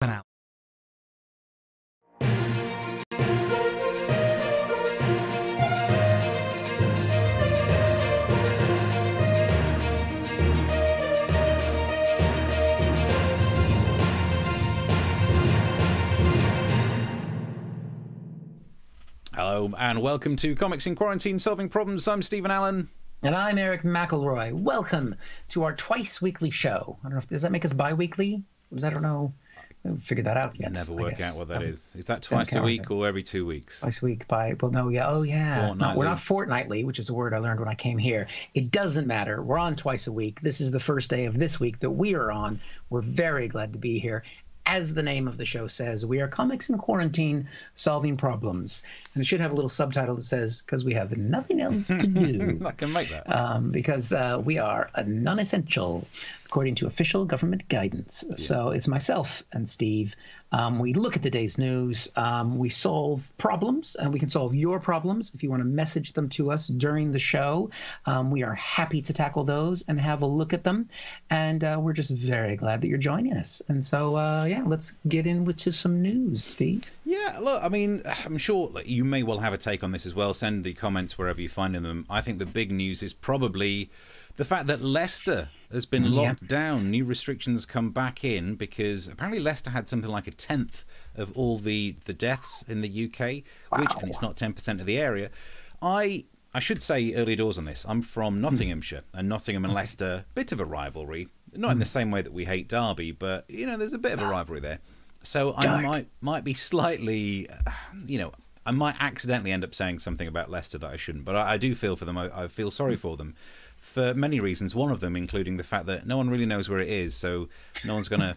N Allen. Hello and welcome to Comics in Quarantine Solving Problems. I'm Stephen Allen. And I'm Eric McElroy. Welcome to our twice-weekly show. I don't know if does that make us bi-weekly? I don't know. I haven't figured that out yet. Never work out what that is. Is that twice a week or every 2 weeks? Twice a week. Well, no, yeah. Oh, yeah. No, we're not fortnightly, which is a word I learned when I came here. It doesn't matter. We're on twice a week. This is the first day of this week that we are on. We're very glad to be here. As the name of the show says, we are Comics in Quarantine Solving Problems. And it should have a little subtitle that says, because we have nothing else to do. I can make that. Because we are non-essential, according to official government guidance. Yeah. So it's myself and Steve. We look at the day's news. We solve problems, and we can solve your problems if you want to message them to us during the show. We are happy to tackle those and have a look at them. And we're just very glad that you're joining us. And so, yeah, let's get into some news, Steve. Yeah, look, I mean, I'm sure you may well have a take on this as well. Send the comments wherever you find them. I think the big news is probably the fact that Leicester has been locked down. New restrictions come back in because apparently Leicester had something like a tenth of all the deaths in the UK, which, and it's not 10% of the area. I should say early doors on this. I'm from Nottinghamshire, and Nottingham and Leicester, bit of a rivalry. Not in the same way that we hate Derby, but, you know, there's a bit of a rivalry there. So I might be slightly, you know, I might accidentally end up saying something about Leicester that I shouldn't, but I do feel for them. I feel sorry for them for many reasons, one of them including the fact that no one really knows where it is, so no one's going to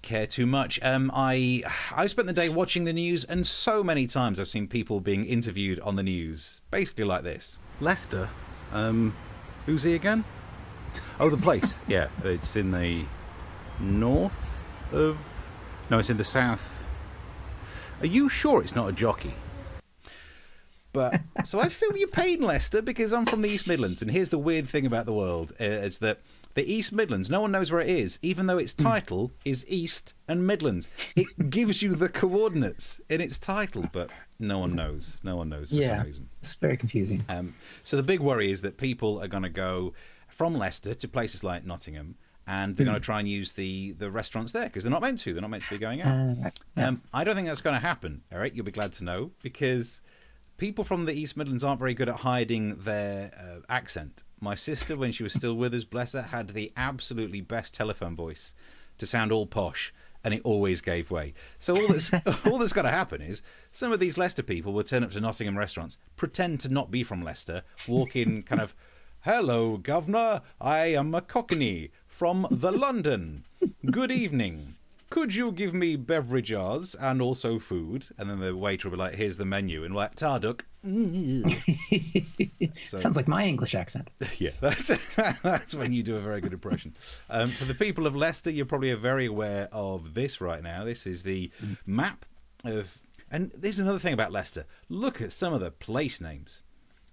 care too much. I spent the day watching the news, and so many times I've seen people being interviewed on the news, basically like this. Leicester? Who's he again? Oh, the place. Yeah, it's in the north of... No, it's in the south. Are you sure it's not a jockey? But so I feel your pain, Leicester, because I'm from the East Midlands, and here's the weird thing about the world, is that the East Midlands, no one knows where it is, even though its title is East and Midlands. It gives you the coordinates in its title, but no one knows. No one knows for some reason. It's very confusing. So the big worry is that people are going to go from Leicester to places like Nottingham, and they're going to try and use the restaurants there, because they're not meant to. They're not meant to be going out. I don't think that's going to happen, Eric. You'll be glad to know, because people from the East Midlands aren't very good at hiding their accent. My sister, when she was still with us, bless her, had the absolutely best telephone voice to sound all posh, and it always gave way. So all that's going to happen is some of these Leicester people will turn up to Nottingham restaurants, pretend to not be from Leicester, walk in kind of, "Hello, Governor, I am a Cockney from the London. Good evening. Could you give me beverages and also food?" And then the waiter will be like, "Here's the menu." And we're like, "Tarduk." So, sounds like my English accent. Yeah, that's when you do a very good impression. For the people of Leicester, you're probably very aware of this right now. This is the map of... And there's another thing about Leicester. Look at some of the place names.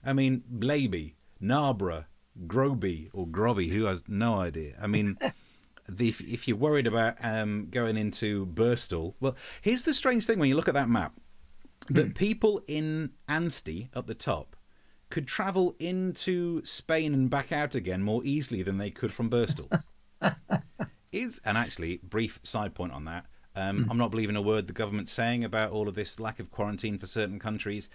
I mean, Blaby, Narborough, Groby, or Grobby, who has no idea. I mean... If you're worried about going into Birstall, well, here's the strange thing when you look at that map, that people in Anstey up the top could travel into Spain and back out again more easily than they could from Birstall. And actually, brief side point on that, I'm not believing a word the government's saying about all of this lack of quarantine for certain countries.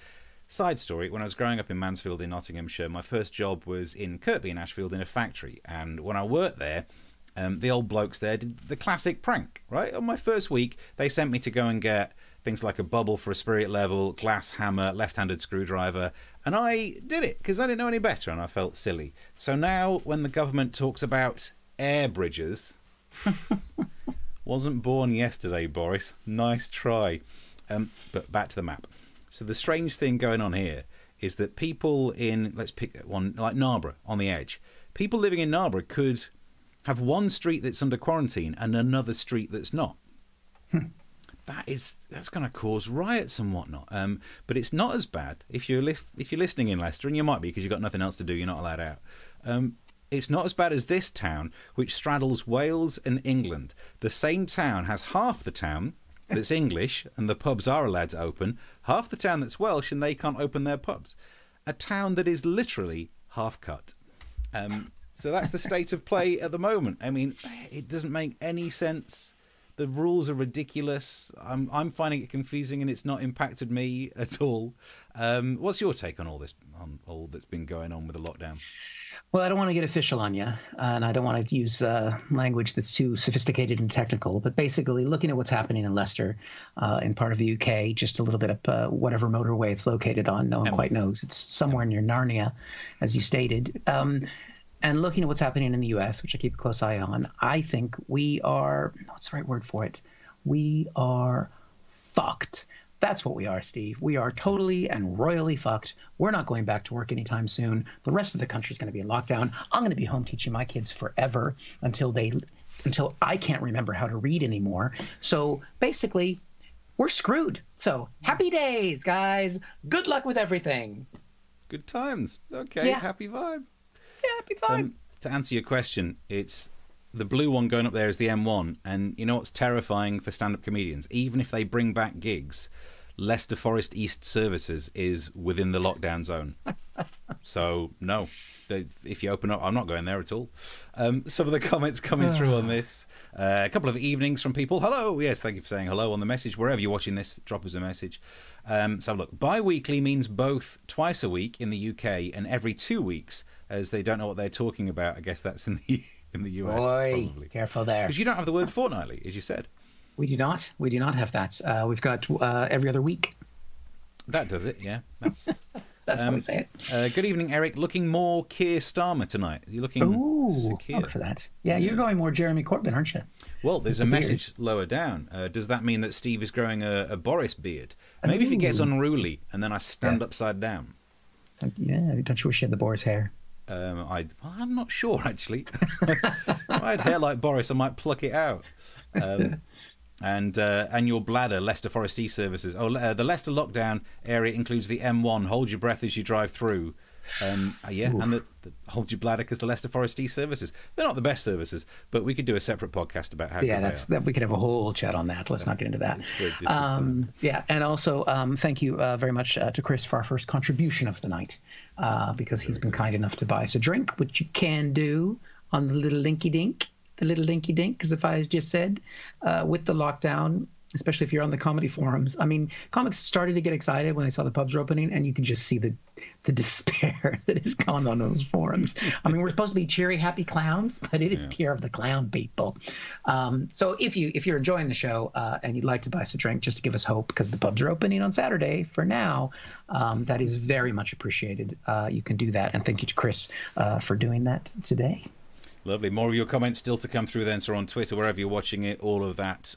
Side story, when I was growing up in Mansfield in Nottinghamshire, my first job was in Kirkby in Ashfield in a factory, and when I worked there, the old blokes there did the classic prank, right? On my first week, they sent me to go and get things like a bubble for a spirit level, glass hammer, left-handed screwdriver, and I did it because I didn't know any better and I felt silly. So now when the government talks about air bridges, wasn't born yesterday, Boris. Nice try. But back to the map. So the strange thing going on here is that people in, let's pick one, like Narborough on the edge, people living in Narborough could have one street that's under quarantine and another street that's not. That's going to cause riots and whatnot. But it's not as bad if you're listening in Leicester, and you might be because you've got nothing else to do. You're not allowed out. It's not as bad as this town, which straddles Wales and England. The same town has half the town that's English, and the pubs are allowed to open, half the town that's Welsh, and they can't open their pubs. A town that is literally half cut. So that's the state of play at the moment. I mean, it doesn't make any sense. The rules are ridiculous. I'm finding it confusing, and it's not impacted me at all. What's your take on all this, on all that's been going on with the lockdown? Well, I don't want to get official on you, and I don't want to use language that's too sophisticated and technical, but basically looking at what's happening in Leicester, in part of the UK, just a little bit up whatever motorway it's located on, no one quite knows. It's somewhere near Narnia, as you stated. And looking at what's happening in the US, which I keep a close eye on, I think we are, what's the right word for it? We are fucked. That's what we are, Steve. We are totally and royally fucked. We're not going back to work anytime soon. The rest of the country's going to be in lockdown. I'm going to be home teaching my kids forever until I can't remember how to read anymore. So basically, we're screwed. So happy days, guys. Good luck with everything. Good times. Okay, Yeah. happy vibe. Yeah, happy vibe. To answer your question, it's the blue one going up there is the M1, and you know what's terrifying for stand-up comedians? Even if they bring back gigs, Leicester Forest East Services is within the lockdown zone. So no, if you open up, I'm not going there at all. Some of the comments coming through on this, a couple of evenings from people. Hello, yes, thank you for saying hello on the message. Wherever you're watching this, drop us a message. So look, bi-weekly means both twice a week in the UK and every 2 weeks, as they don't know what they're talking about. I guess that's in the US. Boy, probably. careful there. Because you don't have the word fortnightly, as you said. We do not. We do not have that. We've got every other week. That does it, yeah. That's how we say it. Good evening, Eric. Looking more Keir Starmer tonight. You're looking secure. Look for that. Yeah, you're going more Jeremy Corbyn, aren't you? Well, there's a message lower down. Does that mean that Steve is growing a Boris beard? Maybe if it gets unruly and then I stand upside down. Yeah, don't you wish you had the boar's hair? I'm not sure, actually. If I had hair like Boris, I might pluck it out. And your bladder, Leicester Forest East Services. The Leicester lockdown area includes the M1. Hold your breath as you drive through. And the hold your bladder because the Leicester Forest East Services. They're not the best services, but we could do a separate podcast about how. Yeah, we could have a whole chat on that. Let's not get into that. Yeah, and also thank you very much to Chris for our first contribution of the night, because he's been kind enough to buy us a drink, which you can do on the little linky dink. The little linky dink, because if I just said with the lockdown, especially if you're on the comedy forums, I mean, comics started to get excited when they saw the pubs were opening, and you can just see the despair that is gone on those forums. I mean, we're supposed to be cheery, happy clowns, but it is pure of the clown people. So if you're enjoying the show and you'd like to buy us a drink just to give us hope, because the pubs are opening on Saturday for now, that is very much appreciated. You can do that, and thank you to Chris for doing that today. Lovely. More of your comments still to come through then, so on Twitter, wherever you're watching it, all of that.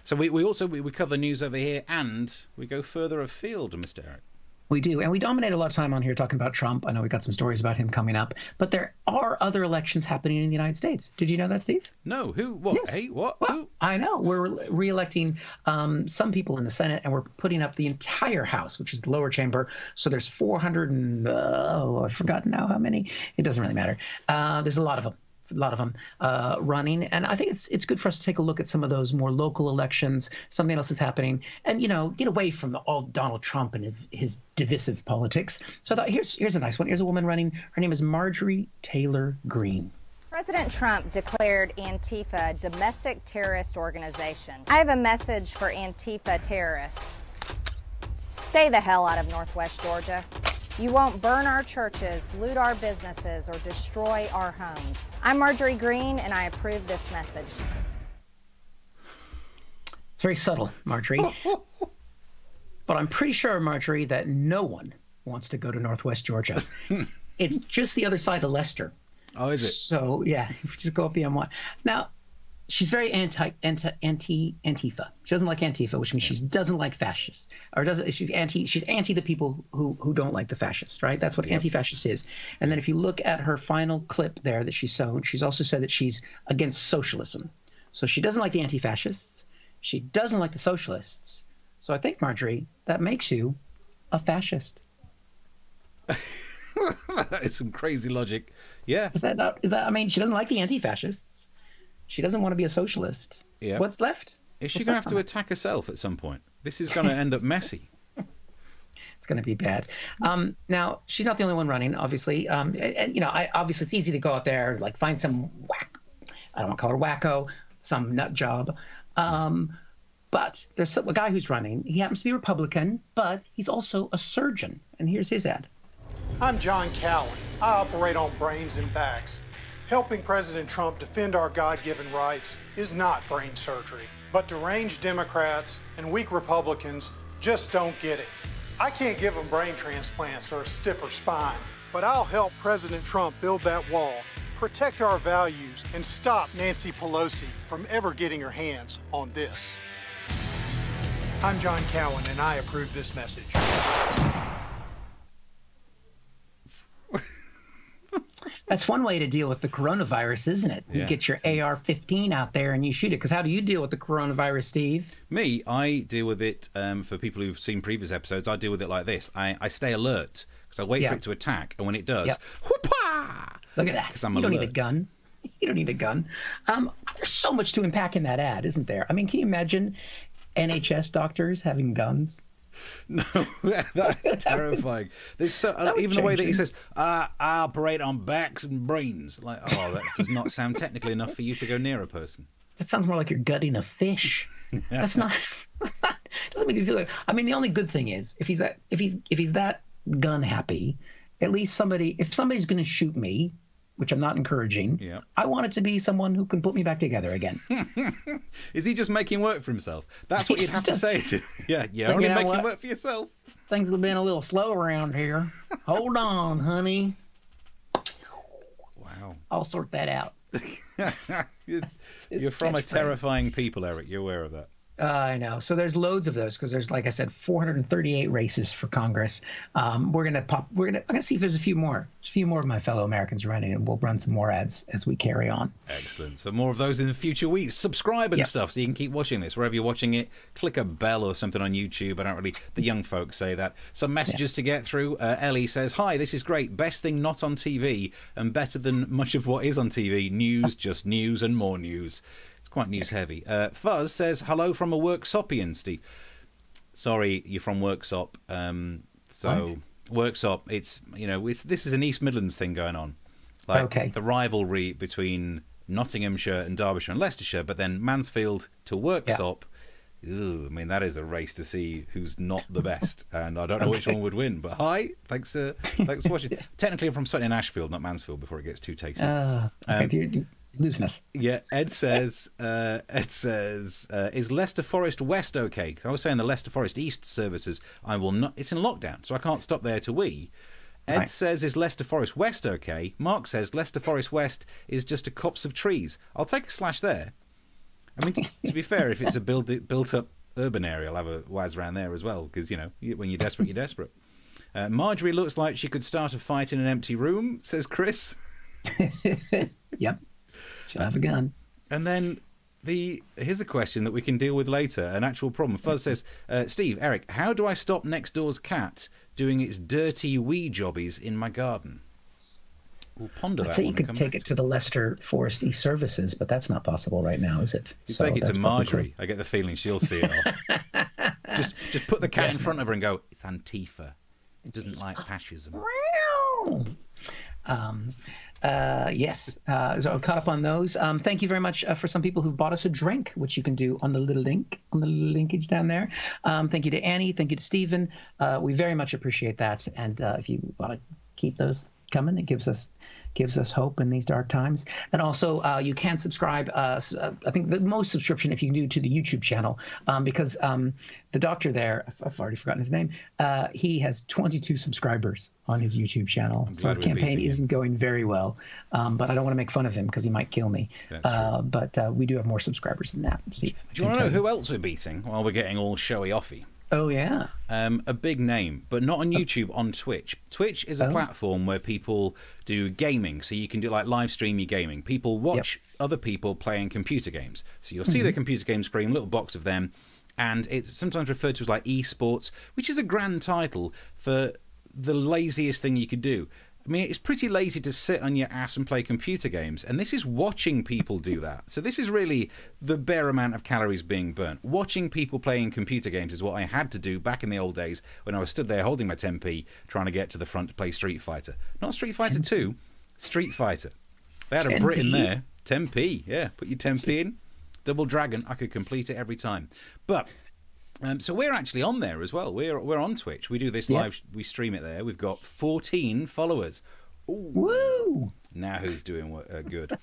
So we also cover the news over here, and we go further afield, Mr. Eric. We do, and we dominate a lot of time on here talking about Trump. I know we got some stories about him coming up, but there are other elections happening in the United States. Did you know that, Steve? No. Who? What? Yes. Hey, what? Well, Who? I know. We're re-electing some people in the Senate, and we're putting up the entire House, which is the lower chamber. So there's 400 and, I've forgotten now how many. It doesn't really matter. There's a lot of them. Running, and I think it's good for us to take a look at some of those more local elections, something else that's happening, and get away from all Donald Trump and his divisive politics. So I thought here's a nice one. Here's a woman running. Her name is Marjorie Taylor Greene. President Trump declared Antifa a domestic terrorist organization. I have a message for Antifa terrorists. Stay the hell out of Northwest Georgia. You won't burn our churches, loot our businesses, or destroy our homes. I'm Marjorie Greene, and I approve this message. It's very subtle, Marjorie. But I'm pretty sure, Marjorie, that no one wants to go to Northwest Georgia. It's just the other side of Leicester. Oh, is it? So, yeah, just go up the M1. Now, she's very anti-Antifa. She doesn't like Antifa, which means she doesn't like fascists. She's anti the people who don't like the fascists, right? That's what anti-fascist is. And then if you look at her final clip there that she showed, she's also said that she's against socialism. So she doesn't like the anti-fascists. She doesn't like the socialists. So I think, Marjorie, that makes you a fascist. That is some crazy logic. Yeah. Is that not? Is that? I mean, she doesn't like the anti-fascists. She doesn't want to be a socialist. Yeah. What's left? Is she going to have to attack herself at some point? This is going to end up messy. It's going to be bad. Now, she's not the only one running, obviously. And obviously it's easy to go out there, like find some I don't want to call her wacko, some nut job. But there's a guy who's running. He happens to be Republican, but he's also a surgeon. And here's his ad. I'm John Cowan. I operate on brains and backs. Helping President Trump defend our God-given rights is not brain surgery. But deranged Democrats and weak Republicans just don't get it. I can't give them brain transplants or a stiffer spine, but I'll help President Trump build that wall, protect our values, and stop Nancy Pelosi from ever getting her hands on this. I'm John Cowan, and I approve this message. That's one way to deal with the coronavirus, isn't it? You get your AR-15 out there and you shoot it. Because how do you deal with the coronavirus, Steve? Me, I deal with it, for people who've seen previous episodes, I deal with it like this. I stay alert, because I wait for it to attack, and when it does, whoopah! Look at that. Because I'm you alert. Don't need a gun. You don't need a gun. There's so much to unpack in that ad, isn't there? I mean, can you imagine NHS doctors having guns? No, that's terrifying. There's so even the way that he says, "I operate on backs and brains." Like, oh, that does not sound technically enough for you to go near a person. That sounds more like you're gutting a fish. That's not. Doesn't make me feel like. I mean, the only good thing is if he's that gun happy, at least if somebody's going to shoot me, which I'm not encouraging, I want it to be someone who can put me back together again. Is he just making work for himself? That's what you'd have to say to. Yeah, you're only making work for yourself. Things have been a little slow around here. Hold on, honey. Wow. I'll sort that out. You're from a terrifying people, Eric. You're aware of that. I know. So there's loads of those because there's, like I said, 438 races for Congress. I'm gonna see if there's a few more of my fellow Americans running, and we'll run some more ads as we carry on. Excellent. So more of those in the future weeks. Subscribe and stuff so you can keep watching this wherever you're watching it. Click a bell or something on YouTube. I don't really. The young folks say that. Some messages to get through. Ellie says, "Hi, this is great. Best thing not on TV and better than much of what is on TV. News, just news and more news." Quite news heavy. Fuzz says, "Hello from a Worksopian, Steve." Sorry, you're from Worksop. Worksop, this is an East Midlands thing going on. Like the rivalry between Nottinghamshire and Derbyshire and Leicestershire, but then Mansfield to Worksop. Ooh, I mean, that is a race to see who's not the best, and I don't know which one would win. But hi, thanks for watching. Technically, I'm from Sutton in Ashfield, not Mansfield, before it gets too tasty. Looseness. Yeah, Ed says, is Leicester Forest West okay? I was saying the Leicester Forest East services, I will not. It's in lockdown, so I can't stop there to wee. Ed says, is Leicester Forest West okay? Mark says, Leicester Forest West is just a copse of trees. I'll take a slash there. I mean, to be fair, if it's a built-up urban area, I'll have a wise around there as well, because, when you're desperate, you're desperate. Marjorie looks like she could start a fight in an empty room, says Chris. Yep. She'll have a gun. And then here's a question that we can deal with later, an actual problem. Fuzz says, Steve, Eric, how do I stop next door's cat doing its dirty wee jobbies in my garden? We'll ponder that. I'd say you could take it to the Leicester Forest East Services, but that's not possible right now, is it? You take it to Marjorie. I get the feeling she'll see it off. just put the cat in front of her and go, it's Antifa. It doesn't like fascism. Yes. So I'm caught up on those. Thank you very much for some people who've bought us a drink, which you can do on the little linkage down there. Thank you to Annie. Thank you to Stephen. We very much appreciate that. And if you want to keep those coming, it gives us hope in these dark times. And also, you can subscribe. I think the most subscription, if you do, to the YouTube channel, because the doctor there, I've already forgotten his name, he has 22 subscribers on his YouTube channel. So his campaign isn't going very well. But I don't want to make fun of him because he might kill me. But we do have more subscribers than that, Steve. Do you want to know who else we're beating while we're getting all showy-offy? Oh, yeah. A big name, but not on YouTube, on Twitch. Twitch is a platform where people do gaming, so you can do like live stream your gaming. People watch other people playing computer games. So you'll see the computer game screen, little box of them, and it's sometimes referred to as like esports, which is a grand title for the laziest thing you could do. I mean, it's pretty lazy to sit on your ass and play computer games, and this is watching people do that. So this is really the bare amount of calories being burnt. Watching people playing computer games is what I had to do back in the old days when I was stood there holding my 10p trying to get to the front to play Street Fighter. Not Street Fighter 2, Street Fighter. They had a Brit in there. 10p, yeah. Put your 10p in. Double Dragon, I could complete it every time. But... so we're actually on there as well. We're on Twitch. We do this live. We stream it there. We've got 14 followers. Ooh. Woo! Now who's doing good?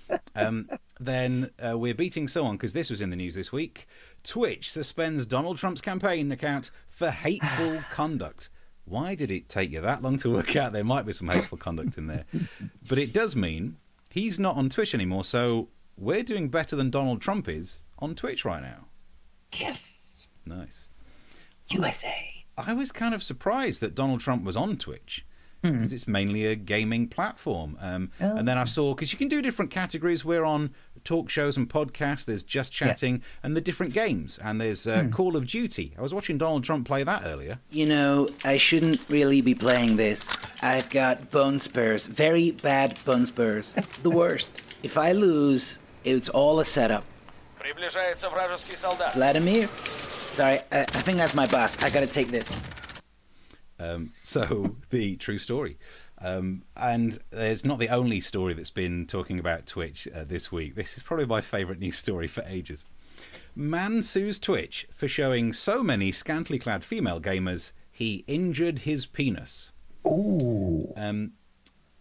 Then we're beating so on because this was in the news this week. Twitch suspends Donald Trump's campaign account for hateful conduct. Why did it take you that long to work out there might be some hateful conduct in there? But it does mean he's not on Twitch anymore. So we're doing better than Donald Trump is on Twitch right now. Yes. Nice. USA. I was kind of surprised that Donald Trump was on Twitch because it's mainly a gaming platform. And then I saw, because you can do different categories. We're on talk shows and podcasts. There's just chatting and the different games. And there's Call of Duty. I was watching Donald Trump play that earlier. You know, I shouldn't really be playing this. I've got bone spurs. Very bad bone spurs. The worst. If I lose, it's all a setup. Vladimir? Sorry, I think that's my boss. I gotta take this. So, the true story. And it's not the only story that's been talking about Twitch this week. This is probably my favourite news story for ages. Man sues Twitch for showing so many scantily clad female gamers he injured his penis. Ooh.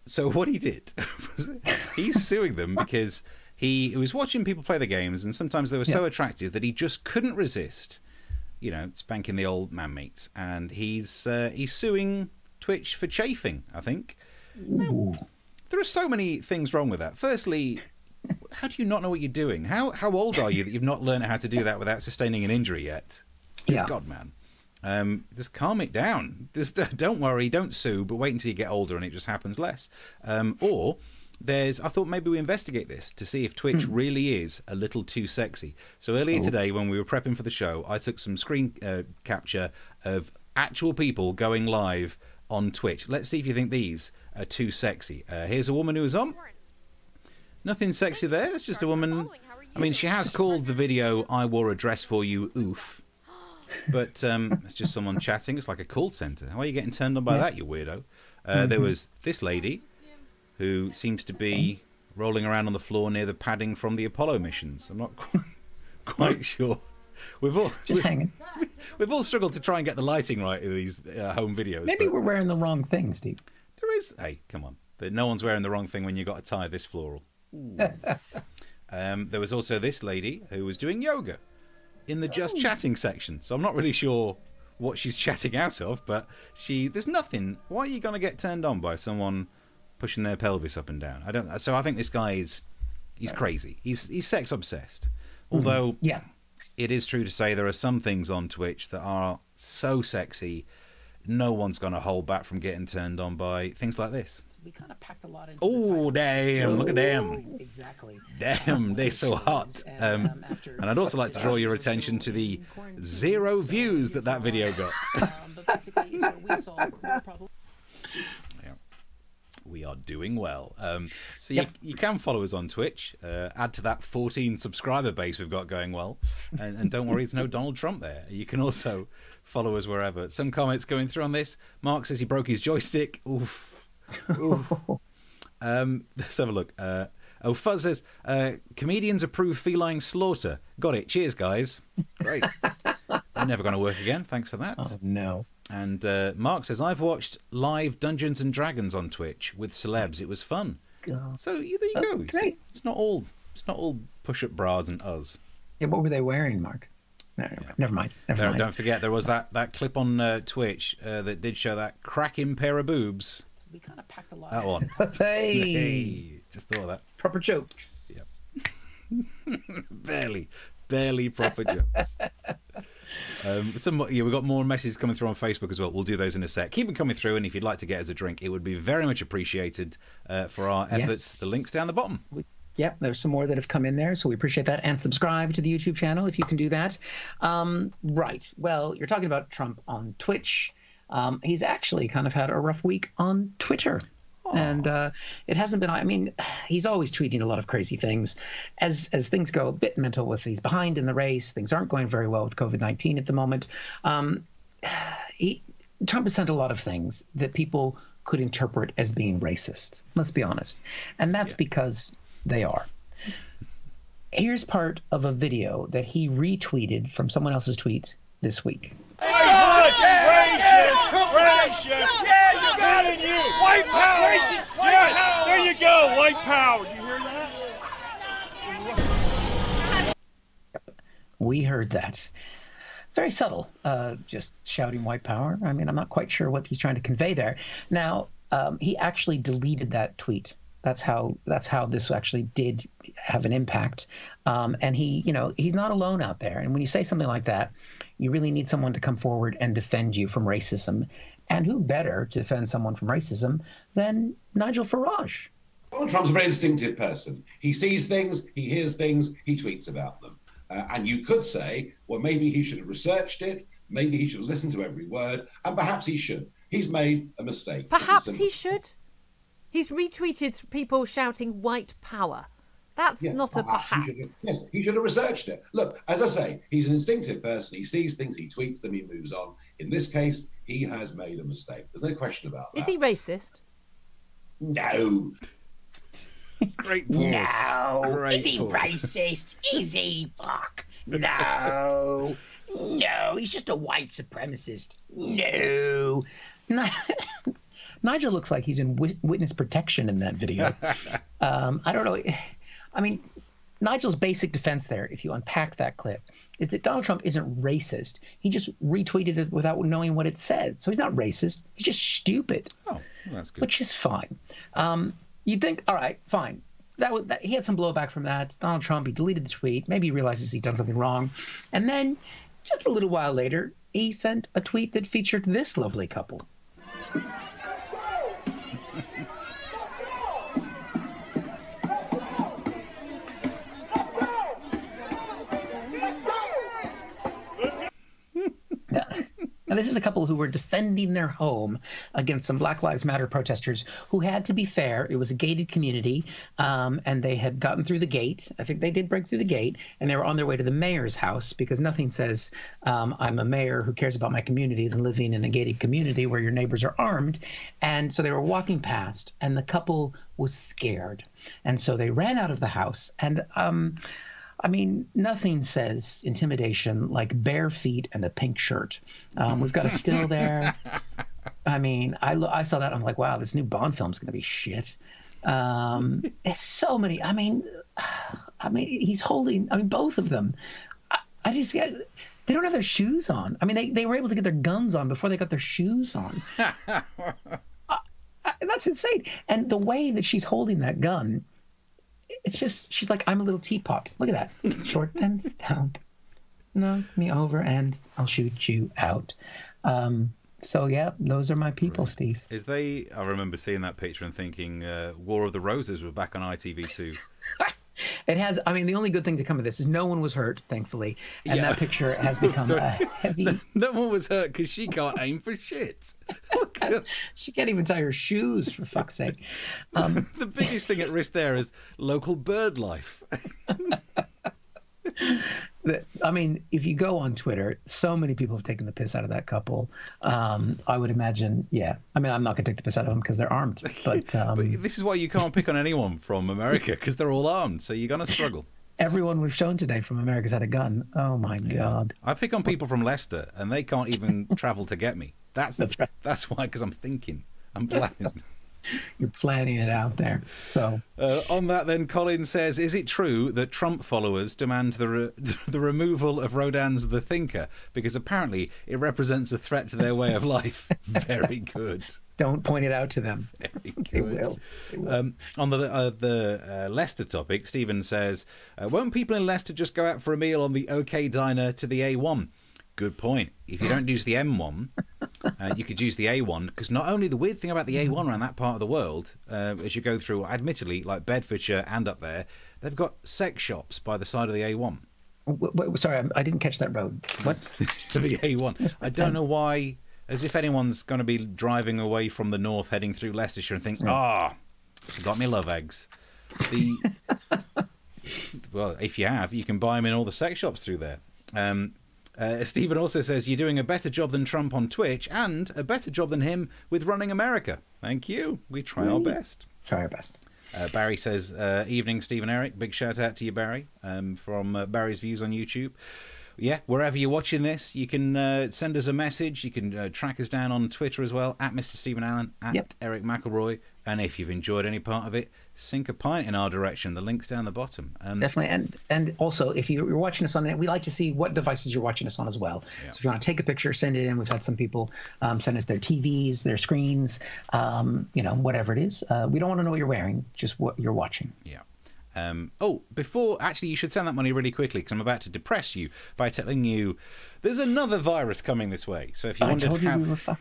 So what he did was he's suing them because he was watching people play the games, and sometimes they were so attractive that he just couldn't resist, you know, spanking the old man meat. And he's suing Twitch for chafing, I think. Now, there are so many things wrong with that. Firstly, how do you not know what you're doing? How old are you that you've not learned how to do that without sustaining an injury yet? Good God, man. Just calm it down. Just don't worry, don't sue, but wait until you get older and it just happens less. Or I thought maybe we investigate this to see if Twitch really is a little too sexy. So earlier today, when we were prepping for the show, I took some screen capture of actual people going live on Twitch. Let's see if you think these are too sexy. Here's a woman who is on. Nothing sexy there. It's just a woman. I mean, she has called the video "I wore a dress for you" oof. But it's just someone chatting. It's like a call centre. Why are you getting turned on by that, you weirdo? There was this lady who seems to be rolling around on the floor near the padding from the Apollo missions. I'm not quite sure. We've all struggled to try and get the lighting right in these home videos. Maybe we're wearing the wrong thing, Steve. There is. Hey, come on. No one's wearing the wrong thing when you've got to tie this floral. There was also this lady who was doing yoga in the just chatting section. So I'm not really sure what she's chatting out of, but there's nothing. Why are you going to get turned on by someone pushing their pelvis up and down? So I think this guy he's crazy. He's sex obsessed. Although it is true to say there are some things on Twitch that are so sexy, no one's going to hold back from getting turned on by things like this. We kind of packed a lot into Oh, damn, look at them. Exactly. Damn, they're so hot. And I'd also like to draw your attention to the 0 views that video got. But basically, so we saw more problem. We are doing well. So you can follow us on Twitch. Add to that 14 subscriber base we've got going well. And don't worry, it's no Donald Trump there. You can also follow us wherever. Some comments going through on this. Mark says he broke his joystick. Oof. Oof. Let's have a look. Fuzz says, comedians approve feline slaughter. Got it. Cheers, guys. Great. I'm never going to work again. Thanks for that. Oh, no. And Mark says, I've watched live Dungeons and Dragons on Twitch with celebs. It was fun. God. So there you go. Great. It's not all push-up bras and us. Yeah, what were they wearing, Mark? No, never mind. Don't forget, there was that clip on Twitch that did show that cracking pair of boobs. We kind of packed a lot. That one. Hey, just thought of that. Proper jokes. Yep. barely proper jokes. We've got more messages coming through on Facebook as well. We'll do those in a sec. Keep them coming through, and if you'd like to get us a drink, it would be very much appreciated for our efforts. Yes. The link's down the bottom. Yep, there's some more that have come in there, so we appreciate that. And subscribe to the YouTube channel if you can do that. Right. Well, you're talking about Trump on Twitch. He's actually kind of had a rough week on Twitter. And it hasn't been. I mean, he's always tweeting a lot of crazy things. As things go a bit mental with he's behind in the race, things aren't going very well with COVID-19 at the moment. Trump has sent a lot of things that people could interpret as being racist. Let's be honest, and that's because they are. Here's part of a video that he retweeted from someone else's tweet this week. Racist! Yeah, you got it! White power! Yes, there you go, white power. You hear that? We heard that. Very subtle, just shouting white power. I mean, I'm not quite sure what he's trying to convey there. Now, he actually deleted that tweet. That's how this actually did have an impact. And he's not alone out there. And when you say something like that, you really need someone to come forward and defend you from racism. And who better to defend someone from racism than Nigel Farage? Donald Trump's a very instinctive person. He sees things, he hears things, he tweets about them. And you could say, well, maybe he should have researched it, maybe he should have listened to every word, and perhaps he should. He's made a mistake. Perhaps he should. He's retweeted people shouting white power. That's not a perhaps. Yes, he should have researched it. Look, as I say, he's an instinctive person. He sees things, he tweets them, he moves on. In this case, he has made a mistake. There's no question about that. Is he racist? No. Great pause. No. Great Is he pause. racist? Is he? Fuck. No. No. He's just a white supremacist. No. Nigel looks like he's in witness protection in that video. I don't know. I mean, Nigel's basic defense there, if you unpack that clip, is that Donald Trump isn't racist. He just retweeted it without knowing what it said. So he's not racist. He's just stupid. Oh, well, that's good. Which is fine. You'd think, all right, fine. That he had some blowback from that. Donald Trump, he deleted the tweet. Maybe he realizes he's done something wrong. And then just a little while later, he sent a tweet that featured this lovely couple. Now, this is a couple who were defending their home against some Black Lives Matter protesters who had, to be fair, it was a gated community, and they had gotten through the gate. I think they did break through the gate, and they were on their way to the mayor's house, because nothing says I'm a mayor who cares about my community than living in a gated community where your neighbors are armed. And so they were walking past, and the couple was scared. And so they ran out of the house, and I mean, nothing says intimidation like bare feet and a pink shirt. We've got a still there. I mean, I saw that. I'm like, wow, this new Bond film's going to be shit. There's so many. I mean, he's holding. I mean, both of them. I just get. They don't have their shoes on. I mean, they were able to get their guns on before they got their shoes on. That's insane. And the way that she's holding that gun. It's just, she's like, I'm a little teapot. Look at that. Short and stout. Knock me over and I'll shoot you out. So, yeah, those are my people, Steve. I remember seeing that picture and thinking War of the Roses were back on ITV2. It has, I mean, the only good thing to come of this is no one was hurt, thankfully. And that picture has become a heavy... No one was hurt because she can't aim for shit. She can't even tie her shoes, for fuck's sake. The biggest thing at risk there is local bird life. I mean, if you go on Twitter, so many people have taken the piss out of that couple. I would imagine, yeah. I mean, I'm not going to take the piss out of them because they're armed. But this is why you can't pick on anyone from America, because they're all armed. So you're going to struggle. Everyone we've shown today from America's had a gun. Oh, my God. I pick on people from Leicester, and they can't even travel to get me. That's right. That's why, because I'm thinking. I'm planning. You're planning it out there. So on that, then, Colin says, is it true that Trump followers demand the removal of Rodin's The Thinker because apparently it represents a threat to their way of life? Very good. Don't point it out to them. Very good. They will. On the Leicester topic, Stephen says, won't people in Leicester just go out for a meal on the OK Diner to the A1? Good point. If you don't use the M1, you could use the A1, because not only the weird thing about the A1 around that part of the world, as you go through, admittedly, like Bedfordshire and up there, they've got sex shops by the side of the A1. Wait, sorry, I didn't catch that road. What? The A1. I don't know why. As if anyone's going to be driving away from the north, heading through Leicestershire, and think, forgot me love eggs. Well, if you have, you can buy them in all the sex shops through there. Stephen also says, you're doing a better job than Trump on Twitch and a better job than him with running America. Thank you. We try our best. Try our best. Barry says, evening, Stephen Eric. Big shout out to you, Barry, from Barry's Views on YouTube. Yeah, wherever you're watching this, you can send us a message. You can track us down on Twitter as well, at Mr. Stephen Allen, at Eric McElroy. And if you've enjoyed any part of it, sink a pint in our direction. The link's down the bottom. Definitely. And also, if you're watching us on it, we like to see what devices you're watching us on as well. Yeah. So if you want to take a picture, send it in. We've had some people send us their TVs, their screens, whatever it is. We don't want to know what you're wearing, just what you're watching. Yeah. Actually, you should send that money really quickly because I'm about to depress you by telling you there's another virus coming this way. So if you wondered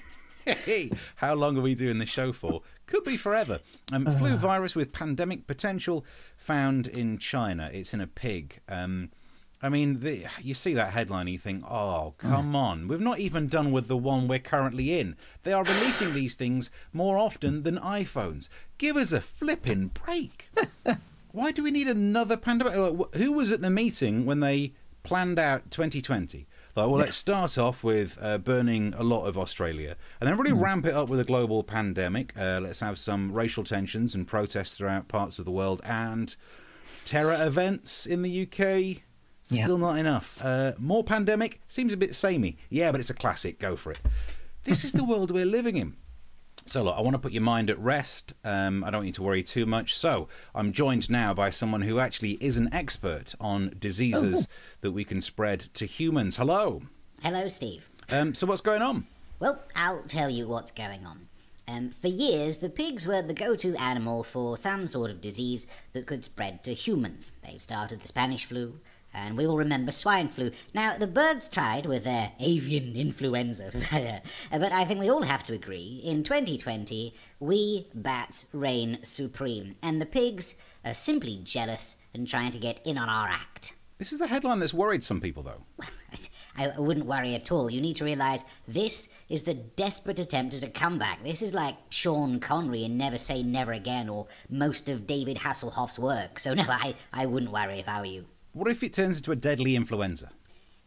how long are we doing this show for? Could be forever. Flu virus with pandemic potential found in China. It's in a pig. You see that headline and you think, oh, come on. We've not even done with the one we're currently in. They are releasing these things more often than iPhones. Give us a flipping break. Why do we need another pandemic? Who was at the meeting when they planned out 2020? Let's start off with burning a lot of Australia and then really ramp it up with a global pandemic. Let's have some racial tensions and protests throughout parts of the world and terror events in the UK. Still not enough. More pandemic seems a bit samey. Yeah, but it's a classic. Go for it. This is the world we're living in. So look, I want to put your mind at rest. I don't want you to worry too much. So I'm joined now by someone who actually is an expert on diseases that we can spread to humans. Hello. Hello, Steve. So what's going on? Well, I'll tell you what's going on. For years, the pigs were the go-to animal for some sort of disease that could spread to humans. They've started the Spanish flu, and we all remember swine flu. Now, the birds tried with their avian influenza, but I think we all have to agree, in 2020, we bats reign supreme, and the pigs are simply jealous and trying to get in on our act. This is a headline that's worried some people, though. I wouldn't worry at all. You need to realise this is the desperate attempt at a comeback. This is like Sean Connery in Never Say Never Again, or most of David Hasselhoff's work. So no, I wouldn't worry if I were you. What if it turns into a deadly influenza?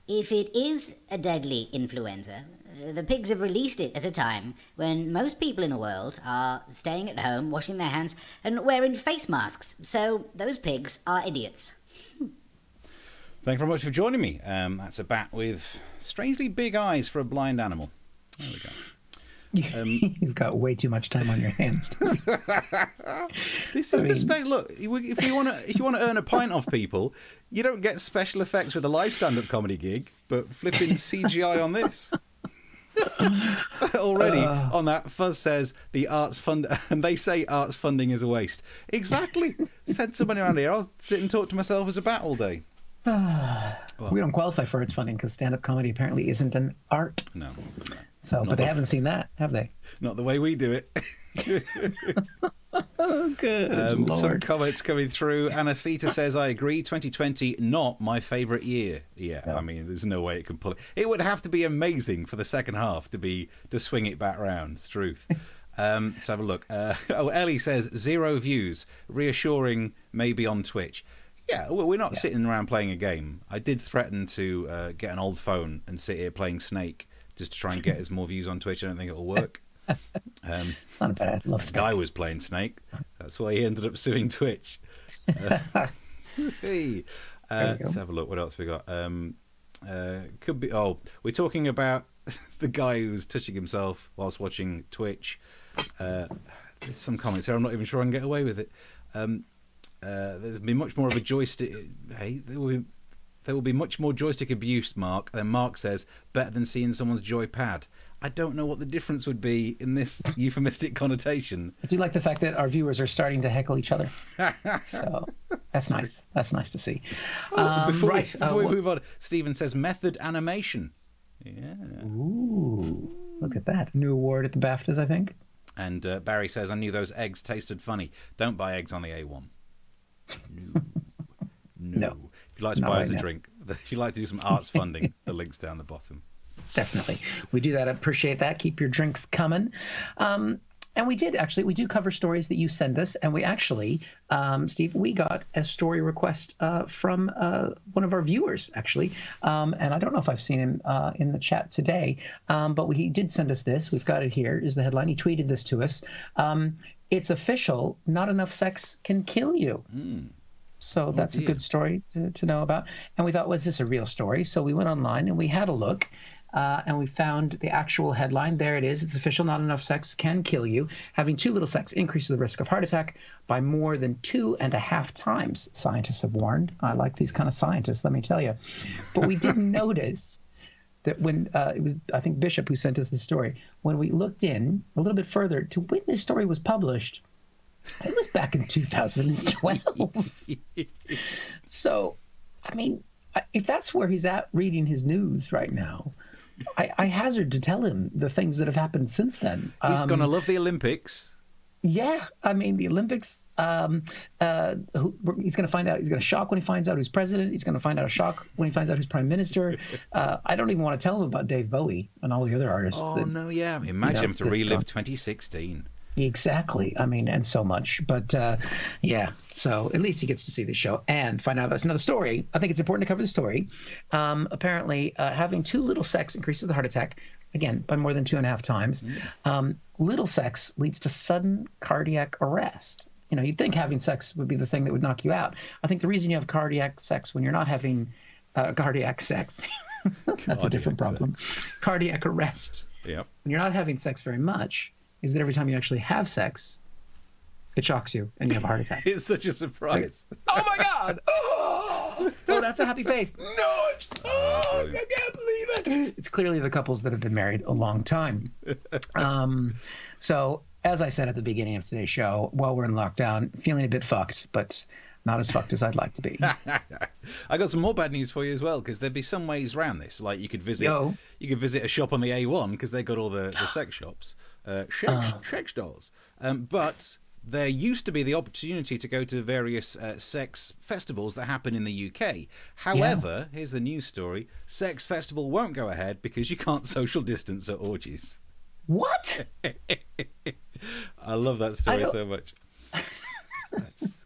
If it is a deadly influenza, the pigs have released it at a time when most people in the world are staying at home, washing their hands, and wearing face masks. So those pigs are idiots. Thank you very much for joining me. That's a bat with strangely big eyes for a blind animal. There we go. You've got way too much time on your hands. This is the spec. Look, if you want to earn a pint off people, you don't get special effects with a live stand-up comedy gig, but flipping CGI on this. Already on that, Fuzz says the arts fund, and they say arts funding is a waste. Exactly. Send somebody around here. I'll sit and talk to myself as a bat all day. We don't qualify for arts funding because stand-up comedy apparently isn't an art. No. So, but they haven't seen that, have they? Not the way we do it. Oh, good Lord. Some comments coming through. Anacita says, I agree, 2020, not my favourite year. Yeah, no. I mean, there's no way it can pull it. It would have to be amazing for the second half to swing it back round. It's truth. Let's have a look. Ellie says, 0 views. Reassuring, maybe on Twitch. Yeah, well, we're not sitting around playing a game. I did threaten to get an old phone and sit here playing Snake just to try and get us more views on Twitch. I don't think it'll work. Not bad. I love Snake. Guy was playing Snake. That's why he ended up suing Twitch. Hey. Let's have a look. What else we got? Could be. Oh, we're talking about the guy who was touching himself whilst watching Twitch. There's some comments here. I'm not even sure I can get away with it. There's been much more of a joystick. Hey, there will be much more joystick abuse, Mark. Then Mark says, better than seeing someone's joypad. I don't know what the difference would be in this euphemistic connotation. I do like the fact that our viewers are starting to heckle each other. So that's nice. That's nice to see. Before we move on, Stephen says method animation. Yeah. Ooh, look at that. New award at the BAFTAs, I think. And Barry says, I knew those eggs tasted funny. Don't buy eggs on the A1. No. If you'd like to buy us a drink, if you'd like to do some arts funding, the link's down the bottom. Definitely. We do that. Appreciate that. Keep your drinks coming. And we do cover stories that you send us. And we actually, Steve, we got a story request from one of our viewers, actually. And I don't know if I've seen him in the chat today, but he did send us this. We've got it here, is the headline. He tweeted this to us. It's official. Not enough sex can kill you. So that's a good story to know about. And we thought, was this a real story? So we went online and we had a look. And we found the actual headline. There it is. It's official. Not enough sex can kill you. Having too little sex increases the risk of heart attack by more than 2.5 times, scientists have warned. I like these kind of scientists, let me tell you. But we didn't notice that when it was, I think, Bishop who sent us the story, when we looked in a little bit further to when this story was published, it was back in 2012. So, I mean, if that's where he's at reading his news right now, I hazard to tell him the things that have happened since then. He's going to love the Olympics. Yeah, I mean, the Olympics, he's going to find out, he's going to shock when he finds out who's president. He's going to find out a shock when he finds out who's prime minister. I don't even want to tell him about Dave Bowie and all the other artists. Oh, no, yeah. Imagine him to relive 2016. Exactly. I mean, and so much. But yeah, so at least he gets to see the show and find out. That's another story. I think it's important to cover the story. Apparently, having too little sex increases the heart attack, again, by more than 2.5 times. Little sex leads to sudden cardiac arrest. You know, you'd think having sex would be the thing that would knock you out. I think the reason you have cardiac sex when you're not having cardiac sex, that's a different problem. Cardiac arrest. Yep. When you're not having sex very much, is that every time you actually have sex, it shocks you and you have a heart attack. It's such a surprise. Like, oh my God! Oh, that's a happy face. No, I can't believe it. It's clearly the couples that have been married a long time. So, as I said at the beginning of today's show, while we're in lockdown, feeling a bit fucked, but not as fucked as I'd like to be. I got some more bad news for you as well, because there'd be some ways around this. Like you could visit a shop on the A1 because they got all the sex shops, sex dolls. But there used to be the opportunity to go to various sex festivals that happen in the UK. However, here's the news story: sex festival won't go ahead because you can't social distance at orgies. What? I love that story so much.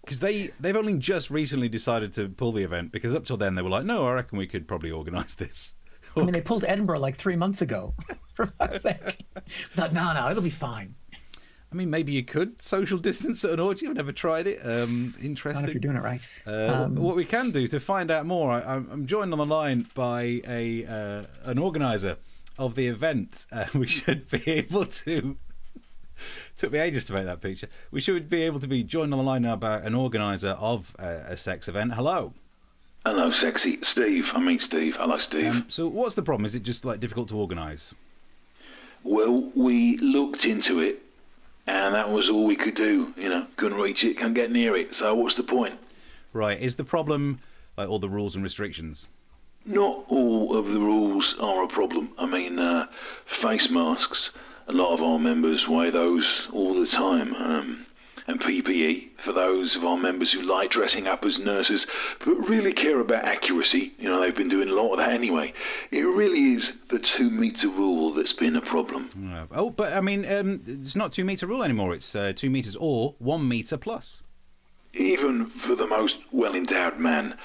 Because they've only just recently decided to pull the event, because up till then they were like, no, I reckon we could probably organise this. I mean, they pulled Edinburgh like 3 months ago. For fuck's sake. I thought, no, it'll be fine. I mean, maybe you could social distance at an orgy. I've never tried it. Interesting. Not if you're doing it right. What we can do to find out more, I'm joined on the line by an organiser of the event. We should be able to... Took me ages to make that picture. We should be able to be joined on the line now by an organiser of a sex event. Hello. Hello, sexy. Steve. I mean Steve. Hello, Steve. So what's the problem? Is it just like difficult to organise? Well, we looked into it, and that was all we could do. You know, couldn't reach it, can't get near it. So what's the point? Right. Is the problem like all the rules and restrictions? Not all of the rules are a problem. I mean, face masks. A lot of our members wear those all the time, and PPE for those of our members who like dressing up as nurses but really care about accuracy. You know, they've been doing a lot of that anyway. It really is the 2-metre rule that's been a problem. Oh, but I mean, it's not 2-metre rule anymore. It's 2 metres or 1 metre plus. Even for the most well-endowed man,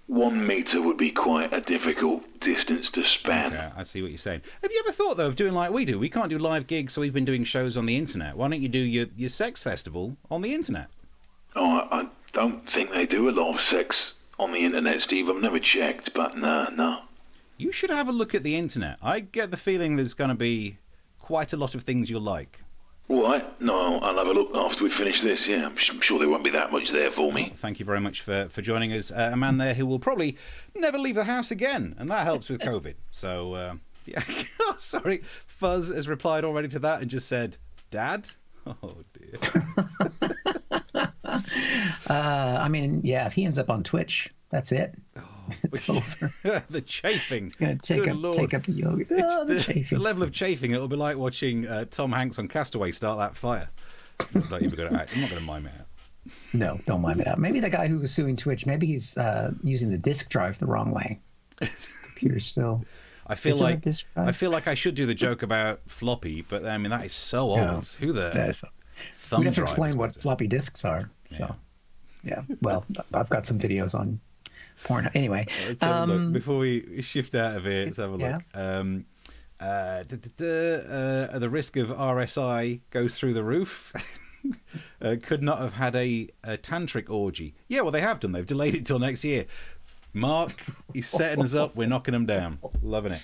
1 metre would be quite a difficult distance to span. Okay, I see what you're saying. Have you ever thought, though, of doing like we do? We can't do live gigs, so we've been doing shows on the internet. Why don't you do your sex festival on the internet? Oh, I don't think they do a lot of sex on the internet, Steve. I've never checked, but no. You should have a look at the internet. I get the feeling there's going to be quite a lot of things you'll like. All right. No, I'll have a look after we finish this. Yeah, I'm sure there won't be that much there for me. Well, thank you very much for joining us. A man there who will probably never leave the house again, and that helps with COVID. So, yeah. Sorry. Fuzz has replied already to that and just said, Dad? Oh, dear. I mean, yeah, if he ends up on Twitch, that's it. It's over. The chafing. It's going to take up the yoga. Oh, the chafing. The level of chafing, it'll be like watching Tom Hanks on Castaway start that fire. I'm not going to mime it out. No, don't mime it out. Maybe the guy who was suing Twitch, maybe he's using the disk drive the wrong way. Computer's still... I feel like I should do the joke about floppy, but I mean that is so old. Yeah. Who the thumb We have to drive explain is what floppy disks are. So, yeah. Well, I've got some videos on porn. Anyway, let's have a look. Before we shift out of here, let's have a look. The risk of RSI goes through the roof. Could not have had a tantric orgy. Yeah, well, they have done. They've delayed it till next year. Mark, he's setting us up. We're knocking them down. Loving it.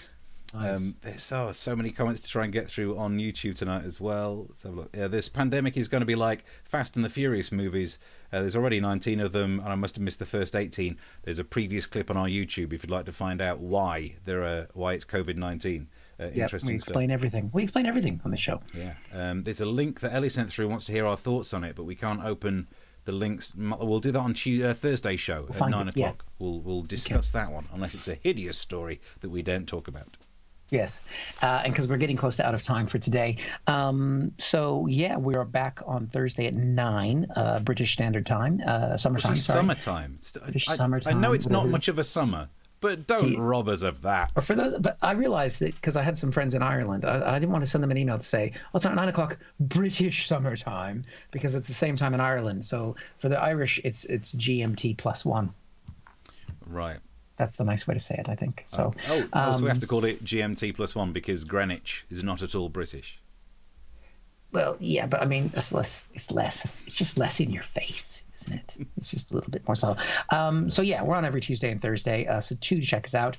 Nice. There's so many comments to try and get through on YouTube tonight as well. Let's have a look. This pandemic is going to be like Fast and the Furious movies. There's already 19 of them, and I must have missed the first 18. There's a previous clip on our YouTube if you'd like to find out why it's COVID-19. Interesting. We explain everything. We explain everything on the show. Yeah. There's a link that Ellie sent through. Wants to hear our thoughts on it, but we can't open the links. We'll do that on Thursday show at 9 o'clock. Yeah. We'll discuss that one, unless it's a hideous story that we don't talk about. Yes, and because we're getting close to out of time for today. So, yeah, we are back on Thursday at 9, British Standard Time, summertime. Summertime. Summertime. I know it's not much of a summer, but don't rob us of that. Or for those, but I realized that because I had some friends in Ireland, I didn't want to send them an email to say, oh, it's not 9 o'clock British summertime, because it's the same time in Ireland. So for the Irish, it's GMT +1. Right. That's the nice way to say it, I think. So, so we have to call it GMT +1 because Greenwich is not at all British. Well, yeah, but I mean, it's just less in your face, isn't it? It's just a little bit more subtle. So yeah, we're on every Tuesday and Thursday. So to check us out,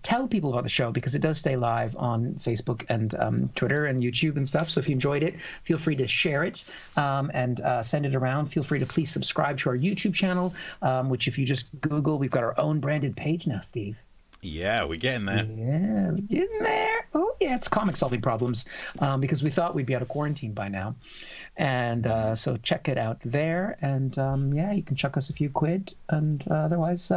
tell people about the show because it does stay live on Facebook and Twitter and YouTube and stuff. So if you enjoyed it, feel free to share it and send it around. Feel free to please subscribe to our YouTube channel, which if you just Google, we've got our own branded page now, Steve. Yeah, we're getting there. Yeah, we're getting there. Oh, yeah, it's comic solving problems because we thought we'd be out of quarantine by now. And so check it out there. And yeah, you can chuck us a few quid. And otherwise,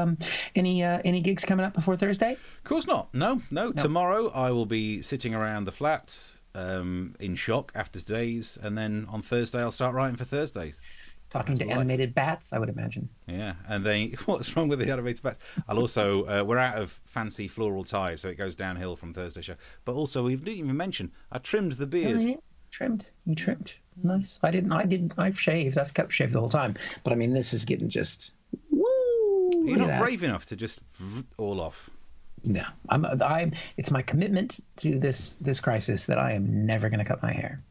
any gigs coming up before Thursday? Of course not. No. Tomorrow I will be sitting around the flat in shock after today's. And then on Thursday, I'll start writing for Thursdays. Talking to animated bats, I would imagine. Yeah, and then what's wrong with the animated bats? I'll also we're out of fancy floral ties, so it goes downhill from Thursday show. But also, we didn't even mention I trimmed the beard. Oh, yeah. You trimmed. Nice. I didn't. I've shaved. I've kept shaved the whole time. But I mean, this is getting just. Woo! You're not brave enough to just all off. No, It's my commitment to this crisis that I am never going to cut my hair.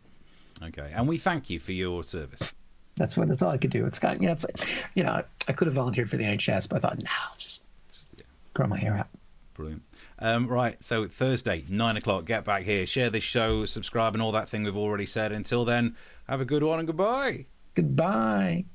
Okay, and we thank you for your service. That's all I could do. It's got, I could have volunteered for the NHS, but I thought, just grow my hair out. Brilliant. Right, so Thursday, 9 o'clock, get back here, share this show, subscribe, and all that thing we've already said. Until then, have a good one and goodbye. Goodbye.